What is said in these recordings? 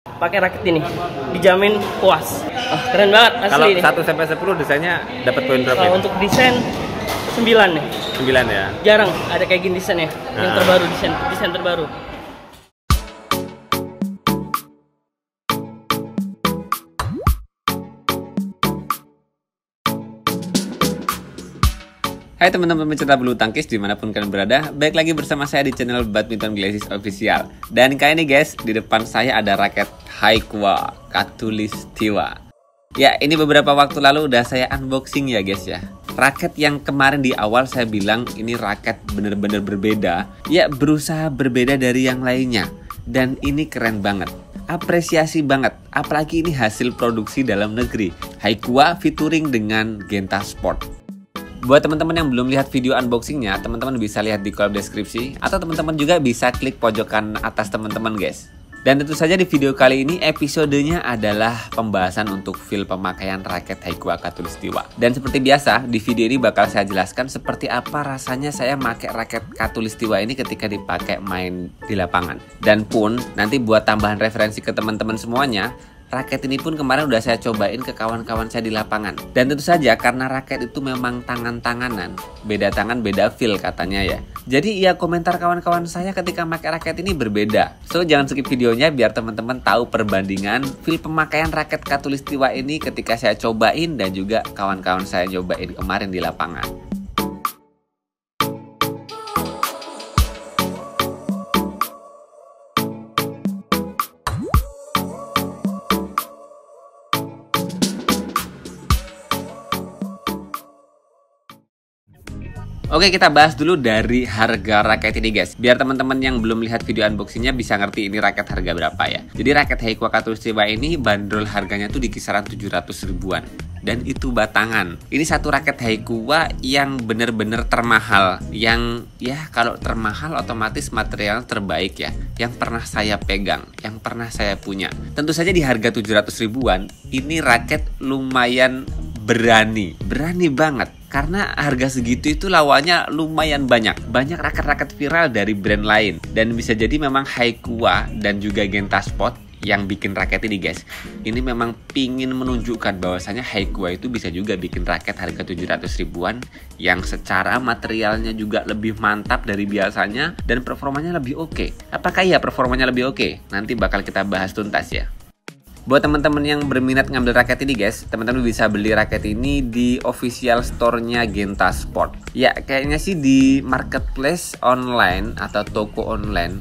pakai raket ini dijamin puas. Keren banget asli. Kalau ini 1 sampai 10 desainnya dapat poin berapa? Kalau untuk desain 9 nih. 9 ya. Jarang ada kayak gini desainnya. Yang terbaru, desain terbaru. Hai teman-teman pecinta bulu tangkis dimanapun kalian berada, baik lagi bersama saya di channel Badminton Glasses Official. Dan kali ini guys, di depan saya ada raket Haikua Khatulistiwa. Ya, ini beberapa waktu lalu udah saya unboxing ya guys ya. Raket yang kemarin di awal saya bilang ini raket bener-bener berbeda. Ya, berusaha berbeda dari yang lainnya. Dan ini keren banget. Apresiasi banget, apalagi ini hasil produksi dalam negeri. Haikua featuring dengan Genta Sport. Buat teman-teman yang belum lihat video unboxingnya, teman-teman bisa lihat di kolom deskripsi, atau teman-teman juga bisa klik pojokan atas teman-teman guys. Dan tentu saja di video kali ini episodenya adalah pembahasan untuk feel pemakaian raket Haikua Khatulistiwa. Dan seperti biasa, di video ini bakal saya jelaskan seperti apa rasanya saya pakai raket Khatulistiwa ini ketika dipakai main di lapangan. Dan pun nanti buat tambahan referensi ke teman-teman semuanya, raket ini pun kemarin udah saya cobain ke kawan-kawan saya di lapangan. Dan tentu saja karena raket itu memang tangan-tanganan, beda tangan beda feel katanya ya. Jadi ya komentar kawan-kawan saya ketika pakai raket ini berbeda. So jangan skip videonya biar teman-teman tahu perbandingan feel pemakaian raket Khatulistiwa ini ketika saya cobain dan juga kawan-kawan saya cobain kemarin di lapangan. Oke, kita bahas dulu dari harga raket ini guys. Biar teman-teman yang belum lihat video unboxingnya bisa ngerti ini raket harga berapa ya. Jadi raket Haikua Khatulistiwa ini bandrol harganya tuh di kisaran 700 ribuan. Dan itu batangan. Ini satu raket Haikua yang bener-bener termahal. Yang ya kalau termahal otomatis material terbaik ya. Yang pernah saya pegang, yang pernah saya punya. Tentu saja di harga 700 ribuan, ini raket lumayan berani banget. Karena harga segitu itu lawannya lumayan banyak. Banyak raket-raket viral dari brand lain. Dan bisa jadi memang Haikua dan juga Genta Sport yang bikin raket ini guys. Ini memang pingin menunjukkan bahwasanya Haikua itu bisa juga bikin raket harga 700 ribuan yang secara materialnya juga lebih mantap dari biasanya dan performanya lebih oke. Apakah ya performanya lebih oke? Nanti bakal kita bahas tuntas ya. Buat teman-teman yang berminat ngambil raket ini guys, teman-teman bisa beli raket ini di official store-nya Genta Sport. Ya, kayaknya sih di marketplace online atau toko online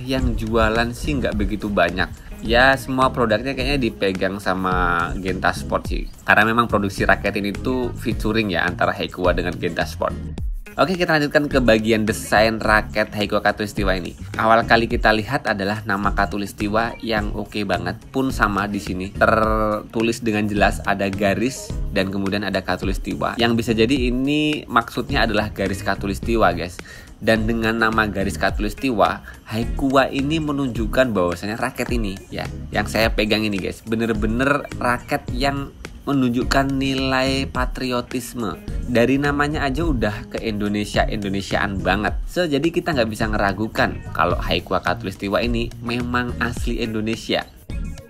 yang jualan sih nggak begitu banyak. Ya, semua produknya kayaknya dipegang sama Genta Sport sih. Karena memang produksi raket ini tuh featuring ya antara Haikua dengan Genta Sport. Oke, kita lanjutkan ke bagian desain raket Haikua Khatulistiwa ini. Awal kali kita lihat adalah nama Khatulistiwa yang oke banget. Pun sama di sini tertulis dengan jelas ada garis dan kemudian ada Khatulistiwa. Yang bisa jadi ini maksudnya adalah garis Khatulistiwa, guys. Dan dengan nama garis Khatulistiwa, Haikua ini menunjukkan bahwasanya raket ini ya, yang saya pegang ini, guys, bener-bener raket yang menunjukkan nilai patriotisme. Dari namanya aja udah ke Indonesiaan banget. So, jadi kita nggak bisa ngeragukan kalau Haikua Khatulistiwa ini memang asli Indonesia.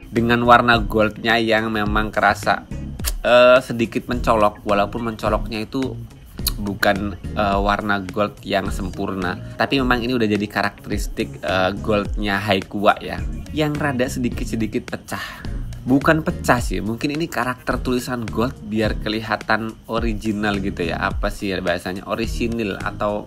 Dengan warna goldnya yang memang kerasa sedikit mencolok, walaupun mencoloknya itu bukan warna gold yang sempurna, tapi memang ini udah jadi karakteristik goldnya Haikua ya, yang rada sedikit-sedikit pecah. Bukan pecah sih, mungkin ini karakter tulisan gold biar kelihatan original gitu ya. Apa sih ya bahasanya, orisinil atau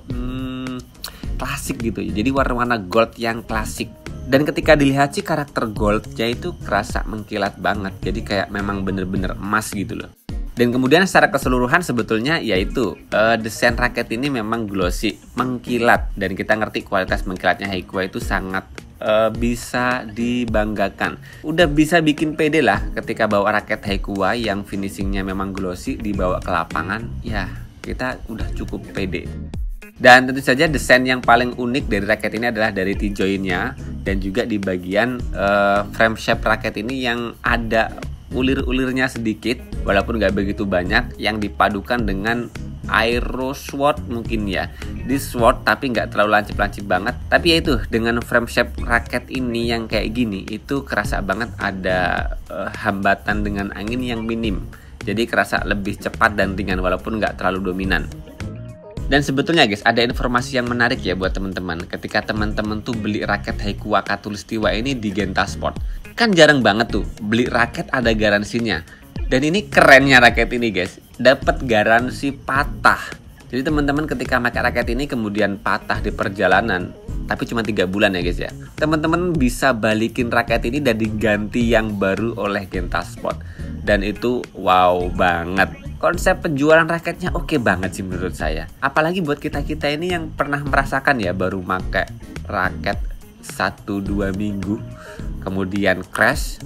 klasik gitu ya. Jadi warna-warna gold yang klasik. Dan ketika dilihat sih karakter goldnya itu kerasa mengkilat banget. Jadi kayak memang bener-bener emas gitu loh. Dan kemudian secara keseluruhan sebetulnya yaitu desain raket ini memang glossy, mengkilat. Dan kita ngerti kualitas mengkilatnya Haikua itu sangat bisa dibanggakan. Udah bisa bikin pede lah ketika bawa raket Haikua yang finishingnya memang glossy dibawa ke lapangan. Ya, kita udah cukup pede. Dan tentu saja desain yang paling unik dari raket ini adalah dari T-joinnya dan juga di bagian frame shape raket ini yang ada ulir-ulirnya sedikit, walaupun nggak begitu banyak, yang dipadukan dengan Aero Sword mungkin ya. Di Sword tapi nggak terlalu lancip-lancip banget. Tapi ya itu, dengan frame shape raket ini yang kayak gini, itu kerasa banget ada hambatan dengan angin yang minim. Jadi kerasa lebih cepat dan ringan walaupun nggak terlalu dominan. Dan sebetulnya guys, ada informasi yang menarik ya buat teman-teman. Ketika teman-teman tuh beli raket Haikua Khatulistiwa ini di Genta Sport, kan jarang banget tuh beli raket ada garansinya. Dan ini kerennya raket ini guys, dapat garansi patah. Jadi teman-teman ketika pakai raket ini kemudian patah di perjalanan, tapi cuma 3 bulan ya guys ya, teman-teman bisa balikin raket ini dan diganti yang baru oleh Genta Sport. Dan itu wow banget. Konsep penjualan raketnya oke banget sih menurut saya. Apalagi buat kita-kita ini yang pernah merasakan ya, baru pakai raket 1-2 minggu kemudian crash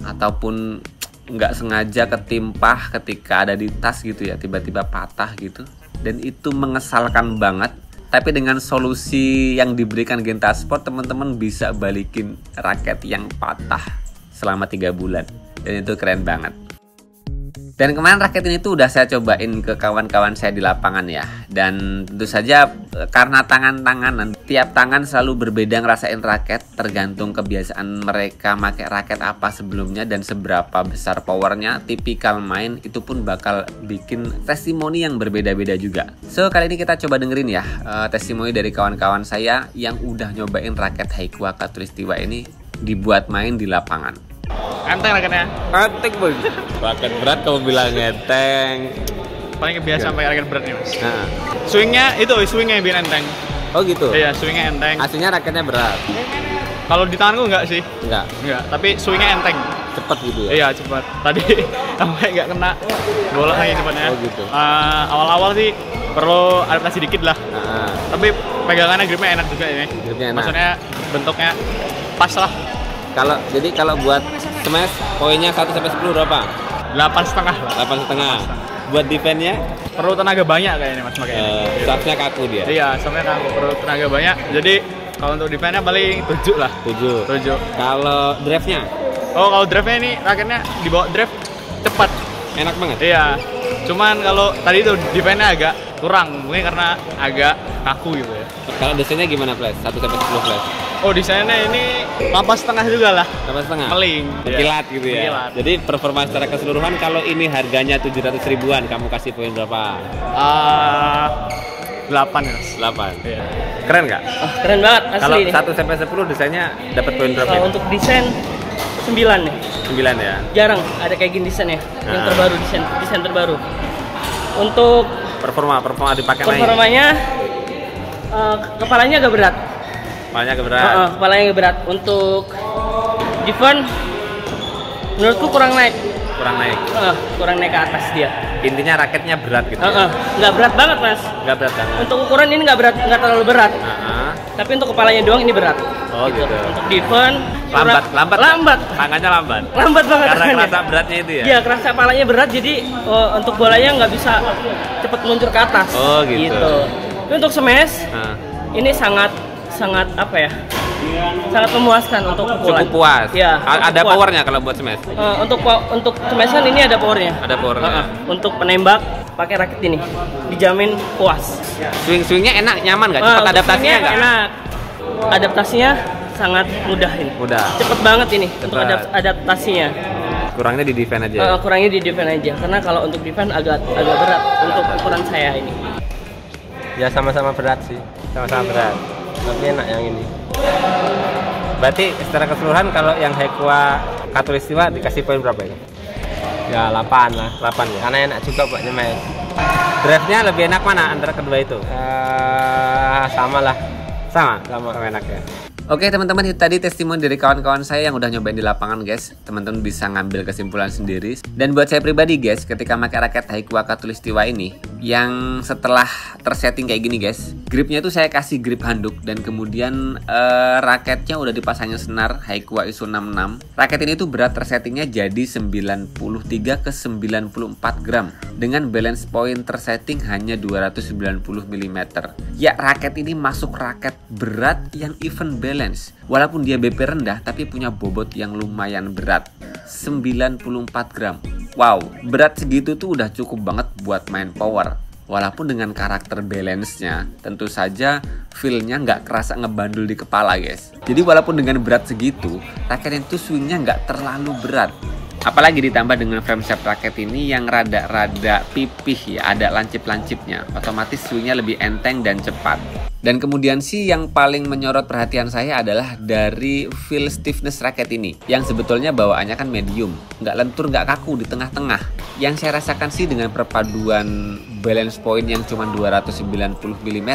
ataupun nggak sengaja ketimpah ketika ada di tas gitu ya, tiba-tiba patah gitu. Dan itu mengesalkan banget. Tapi dengan solusi yang diberikan Genta Sport, teman-teman bisa balikin raket yang patah selama 3 bulan. Dan itu keren banget. Dan kemarin raket ini tuh udah saya cobain ke kawan-kawan saya di lapangan ya. Dan tentu saja karena tangan-tanganan, tiap tangan selalu berbeda ngerasain raket, tergantung kebiasaan mereka pakai raket apa sebelumnya dan seberapa besar powernya. Tipikal main itu pun bakal bikin testimoni yang berbeda-beda juga. So kali ini kita coba dengerin ya testimoni dari kawan-kawan saya yang udah nyobain raket Haikua Khatulistiwa ini dibuat main di lapangan. Enteng raketnya. Enteng boy. Raket berat kamu bilang enteng. Paling kebiasaan pakai raket berat nih mas. Nah. Swingnya yang biar enteng. Oh gitu? Iya, swingnya enteng. Aslinya raketnya berat? Kalau di tanganku enggak sih. Enggak? Tapi swingnya enteng. Cepet gitu ya? Iya cepat. Tadi sampai nggak kena bola lagi cepatnya. Oh gitu? Awal-awal sih perlu adaptasi dikit lah. Tapi pegangannya gripnya enak juga ya. Gripnya enak? Maksudnya bentuknya pas lah. Jadi kalau buat smash poinnya 1 sampai 10 berapa? 8,5 lah. 8,5. Buat defense-nya perlu tenaga banyak kayaknya mas makanya. Staffnya kaku dia. Iya, staffnya kaku, perlu tenaga banyak. Jadi kalau untuk defense-nya paling 7 lah. 7. Kalau drive-nya? Oh, kalau drive-nya ini raketnya dibawa drive cepat. Enak banget. Iya. Cuman kalau tadi itu defense-nya agak kurang, mungkin karena agak kaku gitu ya. Kalau desainnya gimana flash? 1 sampai 10 flash? Oh, desainnya ini 8,5 juga lah. 8,5? Meling. Kilat gitu ya? Kilat. Jadi performa secara keseluruhan kalau ini harganya 700 ribuan, kamu kasih poin berapa? 8 mas. 8? Iya. Keren nggak? Oh, keren banget asli. Kalau ini. 1 sampai 10 desainnya dapat poin berapa? Kalau untuk desain 9 nih. 9 ya? Jarang ada kayak gini desainnya. Yang terbaru, desain terbaru. Untuk performa dipakai main? Performanya kepalanya agak berat. Kepalanya agak berat? Kepalanya agak berat. Untuk defense menurutku kurang naik. Kurang naik ke atas dia. Intinya raketnya berat gitu Nggak berat banget mas. Nggak berat banget? Untuk ukuran ini nggak terlalu berat. Tapi untuk kepalanya doang ini berat. Oh gitu. Untuk defense lambat. Tangannya lambat banget karena kerasa beratnya itu ya? Iya, kerasa kepalanya berat, jadi untuk bolanya nggak bisa cepat meluncur ke atas. Oh gitu. Tapi untuk smash ini sangat apa ya, sangat memuaskan untuk pukulan. Cukup puas? Ya, ada powernya kalau buat smash? Untuk smashan ini ada powernya. Ada powernya? Untuk penembak pakai raket ini dijamin puas. Swingnya enak, nyaman nggak? Cepat adaptasinya nggak? Enak. Adaptasinya sangat mudah ini. Mudah. Cepet banget ini untuk adaptasinya. Kurangnya di defense aja. Kurangnya di defense aja, karena kalau untuk defense agak berat untuk ukuran saya ini. Ya sama-sama berat sih. Sama-sama berat. Tapi enak yang ini. Berarti secara keseluruhan kalau yang Haikua Khatulistiwa dikasih poin berapa ya? Ya 8 lah. 8 ya? Karena enak juga buat nyemes. Drive-nya lebih enak mana antara kedua itu? Sama lah. Sama enak ya. Oke teman-teman, itu tadi testimoni dari kawan-kawan saya yang udah nyobain di lapangan guys. Teman-teman bisa ngambil kesimpulan sendiri. Dan buat saya pribadi guys, ketika pakai raket Haikua Khatulistiwa ini, yang setelah tersetting kayak gini guys, gripnya tuh saya kasih grip handuk. Dan kemudian raketnya udah dipasangin senar Haikua ISO 66. Raket ini tuh berat tersettingnya jadi 93 ke 94 gram. Dengan balance point tersetting hanya 290 mm. Ya, raket ini masuk raket berat yang even balance. Walaupun dia BP rendah tapi punya bobot yang lumayan berat, 94 gram. Wow, berat segitu tuh udah cukup banget buat main power. walaupun dengan karakter balance-nya, tentu saja feel-nya nggak kerasa ngebandul di kepala guys. Jadi walaupun dengan berat segitu, raket itu swingnya nggak terlalu berat. Apalagi ditambah dengan frame shape raket ini yang rada-rada pipih ya, ada lancip-lancipnya, otomatis swingnya lebih enteng dan cepat. Dan kemudian sih yang paling menyorot perhatian saya adalah dari feel stiffness raket ini, yang sebetulnya bawaannya kan medium, nggak lentur, nggak kaku di tengah-tengah. Yang saya rasakan sih dengan perpaduan balance point yang cuma 290 mm,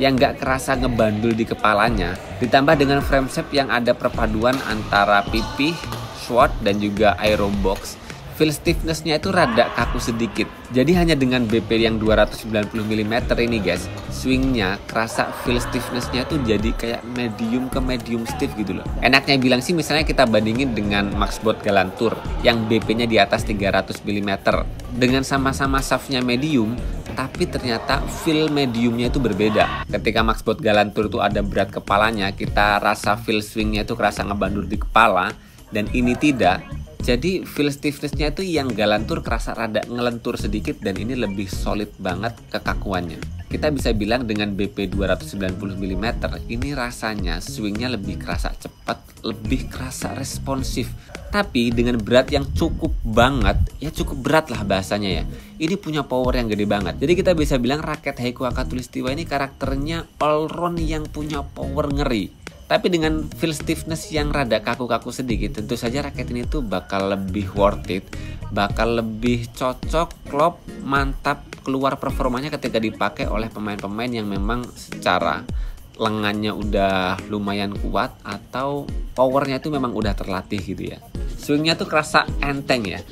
yang nggak kerasa ngebandul di kepalanya, ditambah dengan frame shape yang ada perpaduan antara pipih, short, dan juga aerobox. Feel stiffness-nya itu rada kaku sedikit. Jadi hanya dengan BP yang 290 mm ini guys, swingnya kerasa feel stiffness-nya itu jadi kayak medium ke medium stiff gitu loh. Enaknya bilang sih misalnya kita bandingin dengan Maxbot Galantur yang BP-nya di atas 300 mm. Dengan sama-sama shaft-nya medium, tapi ternyata feel mediumnya itu berbeda. Ketika Maxbot Galantur itu ada berat kepalanya, kita rasa feel swingnya itu kerasa ngebandul di kepala, dan ini tidak. Jadi feel stiffness-nya itu yang Galantur kerasa rada ngelentur sedikit, dan ini lebih solid banget kekakuannya. Kita bisa bilang dengan BP 290 mm ini rasanya swingnya lebih kerasa cepat, lebih kerasa responsif. Tapi dengan berat yang cukup banget, ya cukup berat lah bahasanya ya. Ini punya power yang gede banget. Jadi kita bisa bilang raket Haikua Khatulistiwa ini karakternya all round yang punya power ngeri. Tapi dengan feel stiffness yang rada kaku-kaku sedikit, tentu saja raket ini tuh bakal lebih worth it, bakal lebih cocok, klop, mantap, keluar performanya ketika dipakai oleh pemain-pemain yang memang secara lengannya udah lumayan kuat atau powernya itu memang udah terlatih gitu ya. Swingnya tuh kerasa enteng ya,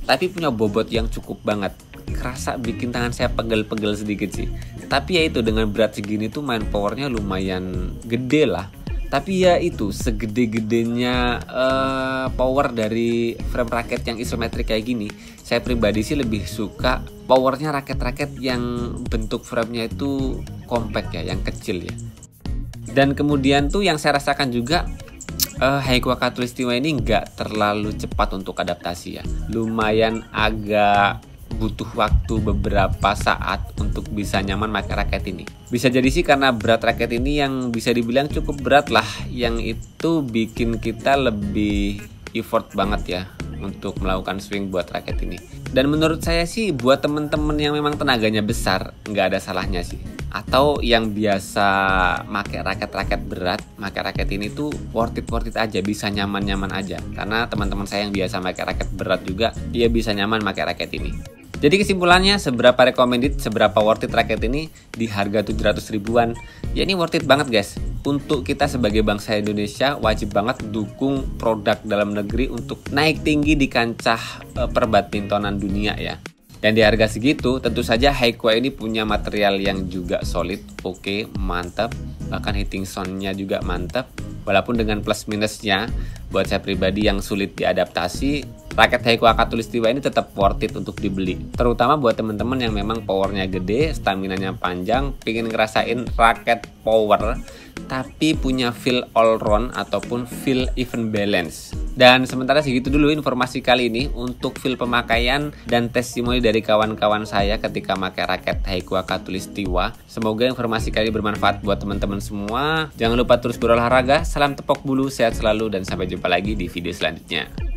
tapi punya bobot yang cukup banget. Kerasa bikin tangan saya pegel-pegel sedikit sih. Tapi ya itu, dengan berat segini tuh main powernya lumayan gede lah. Tapi ya itu, segede-gedenya power dari frame raket yang isometrik kayak gini, saya pribadi sih lebih suka powernya raket-raket yang bentuk framenya itu compact ya, yang kecil ya. Dan kemudian tuh yang saya rasakan juga, Haikua Khatulistiwa ini nggak terlalu cepat untuk adaptasi ya. Lumayan agak butuh waktu beberapa saat untuk bisa nyaman pakai raket ini. Bisa jadi sih karena berat raket ini yang bisa dibilang cukup berat lah, yang itu bikin kita lebih effort banget ya untuk melakukan swing buat raket ini. Dan menurut saya sih buat temen-temen yang memang tenaganya besar, nggak ada salahnya sih. Atau yang biasa pakai raket-raket berat, pakai raket ini tuh worth it aja, bisa nyaman-nyaman aja. Karena teman-teman saya yang biasa pakai raket berat juga, dia bisa nyaman pakai raket ini. Jadi kesimpulannya, seberapa recommended, seberapa worth it raket ini di harga 700 ribuan. Ya ini worth it banget guys. Untuk kita sebagai bangsa Indonesia wajib banget dukung produk dalam negeri untuk naik tinggi di kancah perbadmintonan dunia ya. Dan di harga segitu tentu saja Haikua ini punya material yang juga solid, oke, mantap. Bahkan hitting sound-nya juga mantap. Walaupun dengan plus minusnya, buat saya pribadi yang sulit diadaptasi, raket Haikua Khatulistiwa ini tetap worth it untuk dibeli. Terutama buat teman-teman yang memang powernya gede, staminanya panjang, pengen ngerasain raket power, tapi punya feel all round ataupun feel even balance. Dan sementara segitu dulu informasi kali ini untuk feel pemakaian dan testimoni dari kawan-kawan saya ketika pakai raket Haikua Khatulistiwa. Semoga informasi kali ini bermanfaat buat teman-teman semua. Jangan lupa terus berolahraga, salam tepok bulu, sehat selalu, dan sampai jumpa lagi di video selanjutnya.